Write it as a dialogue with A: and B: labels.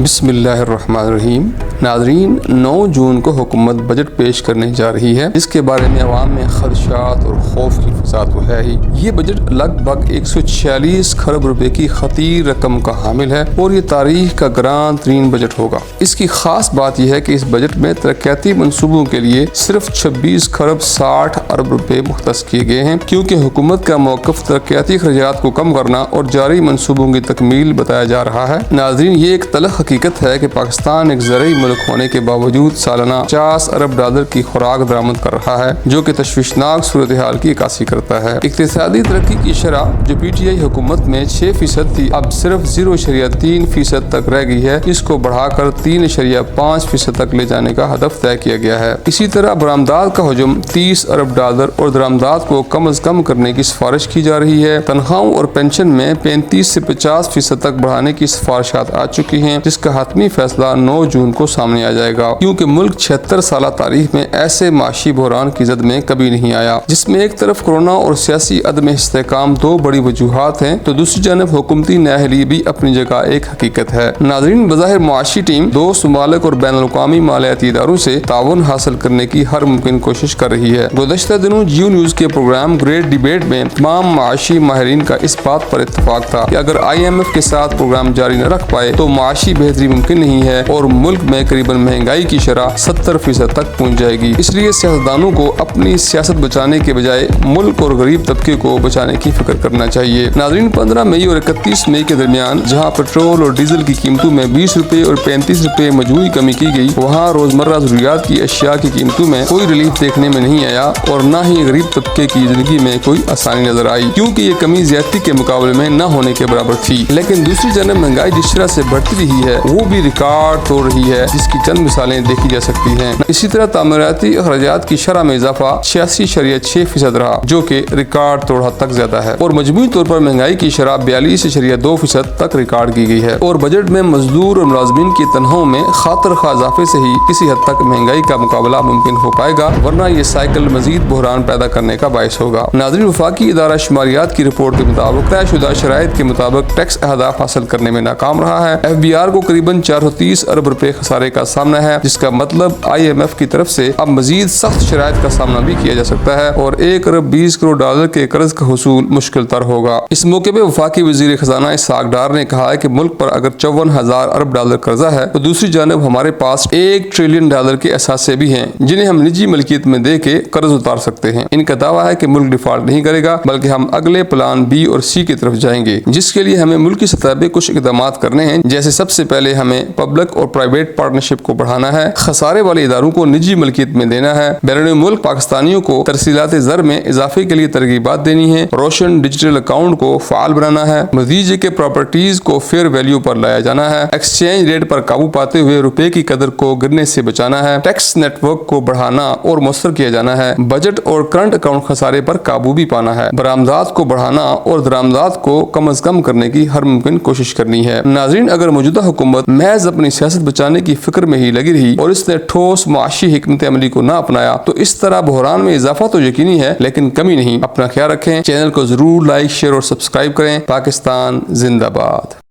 A: بسم اللہ الرحمن الرحیم۔ ناظرین، 9 جون کو حکومت بجٹ پیش کرنے جا رہی ہے، جس کے بارے میں عوام میں خدشات اور خوف کی فضا تو ہے ہی۔ یہ بجٹ لگ بھگ 146 کھرب روپے کی خطیر رقم کا حامل ہے اور یہ تاریخ کا گران ترین بجٹ ہوگا۔ اس کی خاص بات یہ ہے کہ اس بجٹ میں ترقیاتی منصوبوں کے لیے صرف 26 کھرب 60 ارب روپے مختص کیے گئے ہیں، کیونکہ حکومت کا موقف ترقیاتی اخراجات کو کم کرنا اور جاری منصوبوں کی تکمیل بتایا جا رہا ہے۔ ناظرین، یہ ایک تلخ حقیقت ہے کہ پاکستان ایک زرعی ملک ہونے کے باوجود سالانہ 50 ارب ڈالر کی خوراک درآمد کر رہا ہے، جو کہ تشویشناک صورتحال کی عکاسی کرتا ہے۔ اقتصادی ترقی کی شرح جو پی ٹی آئی حکومت میں 6% تھی، اب صرف 0.3% تک رہ گئی ہے، اس کو بڑھا کر 3.5% تک لے جانے کا ہدف طے کیا گیا ہے۔ اسی طرح برآمدات کا حجم 30 ارب ڈالر اور درآمدات کو کم از کم کرنے کی سفارش کی جا رہی ہے۔ تنخواہوں اور پینشن میں 35 سے 50% تک بڑھانے کی سفارشات آ چکی ہیں، جس کا حتمی فیصلہ 9 جون کو سامنے آ جائے گا، کیونکہ ملک 76 سالہ تاریخ میں ایسے معاشی بحران کی زد میں کبھی نہیں آیا، جس میں ایک طرف کورونا اور سیاسی عدم استحکام 2 بڑی وجوہات ہیں، تو دوسری جانب حکومتی نااہلی بھی اپنی جگہ ایک حقیقت ہے۔ ناظرین، بظاہر معاشی ٹیم دوست ممالک اور بین الاقوامی مالیاتی اداروں سے تعاون حاصل کرنے کی ہر ممکن کوشش کر رہی ہے۔ گزشتہ دنوں جیو نیوز کے پروگرام گریٹ ڈیبیٹ میں تمام معاشی ماہرین کا اس بات پر اتفاق تھا کہ اگر IMF کے ساتھ پروگرام جاری نہ رکھ پائے تو معاشی بہتری ممکن نہیں ہے اور ملک میں قریباً مہنگائی کی شرح 70% تک پہنچ جائے گی۔ اس لیے سیاستدانوں کو اپنی سیاست بچانے کے بجائے ملک اور غریب طبقے کو بچانے کی فکر کرنا چاہیے۔ ناظرین، 15 مئی اور 31 مئی کے درمیان جہاں پیٹرول اور ڈیزل کی قیمتوں میں 20 روپے اور 35 روپے مجموعی کمی کی گئی، وہاں روزمرہ ضروریات کی اشیاء کی قیمتوں میں کوئی ریلیف دیکھنے میں نہیں آیا اور نہ ہی غریب طبقے کی زندگی میں کوئی آسانی نظر آئی، کیونکہ یہ کمی زیادتی کے مقابلے میں نہ ہونے کے برابر تھی۔ لیکن دوسری جانب مہنگائی جس طرح سے بڑھتی رہی ہے وہ بھی ریکارڈ توڑ رہی ہے، جس کی چند مثالیں دیکھی جا سکتی ہیں۔ اسی طرح تعمیراتی اخراجات کی شرح میں اضافہ 86.6% رہا، جو کہ ریکارڈ توڑ حد تک زیادہ ہے، اور مجموعی طور پر مہنگائی کی شرح 42.2% تک ریکارڈ کی گئی ہے۔ اور بجٹ میں مزدور اور ملازمین کی تنخواہوں میں خاطر خواہ اضافے سے ہی کسی حد تک مہنگائی کا مقابلہ ممکن ہو پائے گا، ورنہ یہ سائیکل مزید بحران پیدا کرنے کا باعث ہوگا۔ ناظرین، وفاقی ادارہ شماریات کی رپورٹ کے مطابق طے شدہ شرائط کے مطابق ٹیکس اہداف حاصل کرنے میں ناکام رہا ہے۔ FBR کو قریباً 430 ارب روپے خسارے کا سامنا ہے، جس کا مطلب IMF کی طرف سے اب مزید سخت شرائط کا سامنا بھی کیا جا سکتا ہے اور 1 ارب 20 کروڑ ڈالر کے قرض کا حصول مشکل تر ہوگا۔ اس موقع پہ وفاقی وزیر خزانہ اسحاق ڈار نے کہا ہے کہ ملک پر اگر 54,000 ارب ڈالر قرضہ ہے تو دوسری جانب ہمارے پاس 1 ٹریلین ڈالر کے اثاثے بھی ہیں، جنہیں ہم نجی ملکیت میں دے کے قرض اتار سکتے ہیں۔ ان کا دعویٰ ہے کہ ملک ڈیفالٹ نہیں کرے گا، بلکہ ہم اگلے پلان B اور C کی طرف جائیں گے، جس کے لیے ہمیں ملکی سطح پہ کچھ اقدامات کرنے ہیں، جیسے سب سے پہلے ہمیں پبلک اور پرائیویٹ پارٹنرشپ کو بڑھانا ہے، خسارے والے اداروں کو نجی ملکیت میں دینا ہے، بیرون ملک پاکستانیوں کو ترسیلات زر میں اضافے کے لیے ترغیبات دینی ہے، روشن ڈیجیٹل اکاؤنٹ کو فعال بنانا ہے، مزید کے پراپرٹیز کو فیئر ویلیو پر لایا جانا ہے، ایکسچینج ریٹ پر قابو پاتے ہوئے روپے کی قدر کو گرنے سے بچانا ہے، ٹیکس نیٹ ورک کو بڑھانا اور مؤثر کیا جانا ہے، بجٹ اور کرنٹ اکاؤنٹ خسارے پر قابو بھی پانا ہے، برآمدات کو بڑھانا اور درآمدات کو کم از کم کرنے کی ہر ممکن کوشش کرنی ہے۔ ناظرین، اگر موجودہ حکومت محض اپنی سیاست بچانے کی فکر میں ہی لگی رہی اور اس نے ٹھوس معاشی حکمت عملی کو نہ اپنایا تو اس طرح بحران میں اضافہ تو یقینی ہے، لیکن کمی نہیں۔ اپنا خیال رکھیں، چینل کو ضرور لائک، شیئر اور سبسکرائب کریں۔ پاکستان زندہ باد۔